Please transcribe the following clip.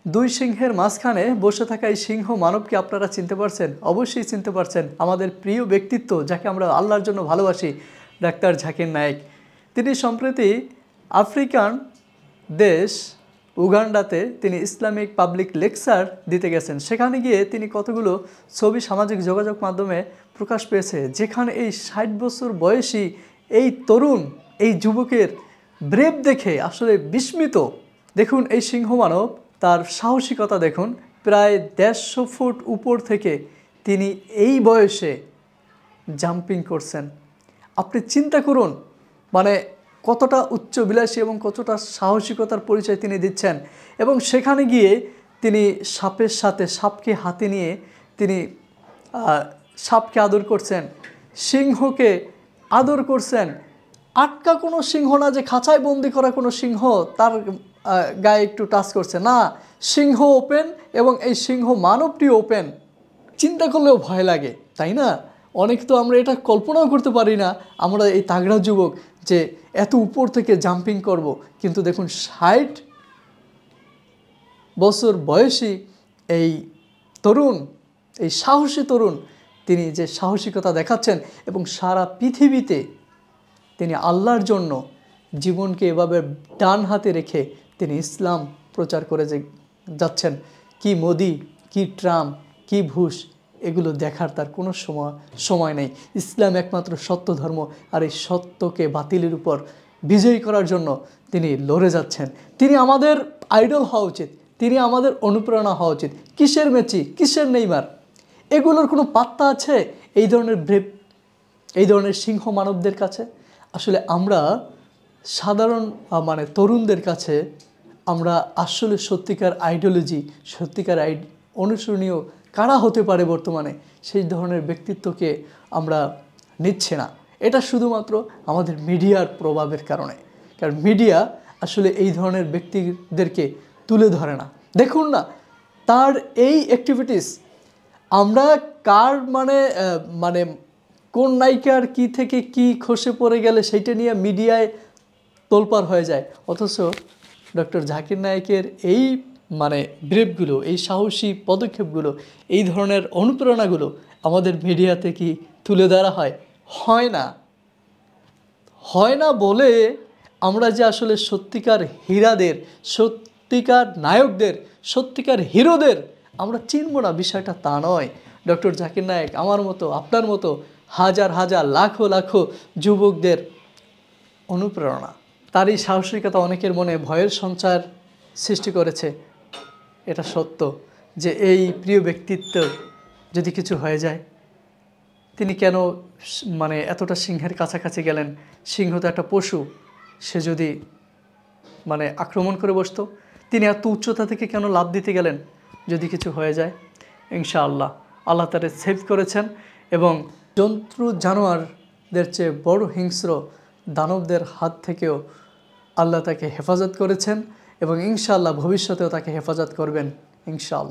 দুই সিংহের মাঝখানে বসে থাকা এই সিংহ মানবকে আপনারা চিনতে পারছেন? অবশ্যই চিনতে পারছেন। আমাদের প্রিয় ব্যক্তিত্ব, যাকে আমরা আল্লাহর জন্য ভালোবাসি, ডাক্তার জাকির নায়েক। তিনি সম্প্রতি আফ্রিকান দেশ উগান্ডাতে তিনি ইসলামিক পাবলিক লেকচার দিতে গেছেন। সেখানে গিয়ে তিনি কতগুলো ছবি সামাজিক যোগাযোগ মাধ্যমে প্রকাশ পেয়েছে, যেখানে এই 60 বছর বয়সী এই তরুণ, এই যুবকের ব্রেভ দেখে আসলে বিস্মিত। দেখুন এই সিংহ মানব, তার সাহসিকতা দেখুন। প্রায় 150 ফুট উপর থেকে তিনি এই বয়সে জাম্পিং করছেন। আপনি চিন্তা করুন, মানে কতটা উচ্চবিলাসী এবং কতটা সাহসিকতার পরিচয় তিনি দিচ্ছেন। এবং সেখানে গিয়ে তিনি সাপের সাথে, সাপকে হাতে নিয়ে তিনি সাপকে আদর করছেন, সিংহকে আদর করছেন। আটকা কোনো সিংহ না, যে খাঁচায় বন্দি করা কোনো সিংহ তার গায়ে একটু টাচ করছে না, সিংহ ওপেন এবং এই সিংহ মানবটি ওপেন। চিন্তা করলেও ভয় লাগে, তাই না? অনেক তো আমরা এটা কল্পনাও করতে পারি না, আমরা এই তাগড়া যুবক যে এত উপর থেকে জাম্পিং করব। কিন্তু দেখুন 60 বছর বয়সী এই তরুণ, এই সাহসী তরুণ, তিনি যে সাহসিকতা দেখাচ্ছেন এবং সারা পৃথিবীতে তিনি আল্লাহর জন্য জীবনকে এভাবে ডান হাতে রেখে তিনি ইসলাম প্রচার করে যাচ্ছেন। কি মোদি, কি ট্রাম্প, কি বুশ, এগুলো দেখার তার কোনো সময় নেই। ইসলাম একমাত্র সত্য ধর্ম, আর এই সত্যকে বাতিলের উপর বিজয়ী করার জন্য তিনি লড়ে যাচ্ছেন। তিনি আমাদের আইডল হওয়া উচিত, তিনি আমাদের অনুপ্রেরণা হওয়া উচিত। কিসের মেসি, কিসের নেইমার, এগুলোর কোনো পাত্তা আছে এই ধরনের ব্রেভ, এই ধরনের সিংহ মানবদের কাছে? আসলে আমরা সাধারণ মানে তরুণদের কাছে আমরা আসলে সত্যিকার আইডিওলজি, সত্যিকার অনুসরণীয় কারা হতে পারে বর্তমানে, সেই ধরনের ব্যক্তিত্বকে আমরা নিচ্ছি না। এটা শুধুমাত্র আমাদের মিডিয়ার প্রভাবের কারণে, কারণ মিডিয়া আসলে এই ধরনের ব্যক্তিদেরকে তুলে ধরে না। দেখুন না তার এই অ্যাক্টিভিটিস, আমরা কার মানে কোন নায়িকার কি থেকে কি খসে পড়ে গেলে সেইটা নিয়ে মিডিয়ায় তোলপাড় হয়ে যায়, অথচ ডক্টর জাকির নায়েকের এই ব্রেভগুলো, এই সাহসী পদক্ষেপগুলো, এই ধরনের অনুপ্রেরণাগুলো আমাদের মিডিয়াতে কি তুলে ধরা হয়? হয় না বলে আমরা যে আসলে সত্যিকার হীরাদের, সত্যিকার নায়কদের, সত্যিকার হিরোদের আমরা চিনব না, বিষয়টা তা নয়। ডক্টর জাকির নায়েক আমার মতো, আপনার মতো হাজার হাজার লাখো লাখো যুবকদের অনুপ্রেরণা। তার এই সাহসিকতা অনেকের মনে ভয়ের সঞ্চার সৃষ্টি করেছে। এটা সত্য যে এই প্রিয় ব্যক্তিত্ব যদি কিছু হয়ে যায়, তিনি কেন এতটা সিংহের কাছাকাছি গেলেন? সিংহ তো একটা পশু, সে যদি আক্রমণ করে বসতো। তিনি এত উচ্চতা থেকে কেন লাফ দিতে গেলেন যদি কিছু হয়ে যায়? ইনশাআল্লাহ আল্লাহ তাকে সেভ করেছেন এবং জন্তু জানোয়ারদের চেয়ে বড় হিংস্র দানবদের হাত থেকেও আল্লাহ তাকে হেফাজত করেছেন এবং ইনশাআল্লাহ ভবিষ্যতেও তাকে হেফাজত করবেন ইনশাআল্লাহ।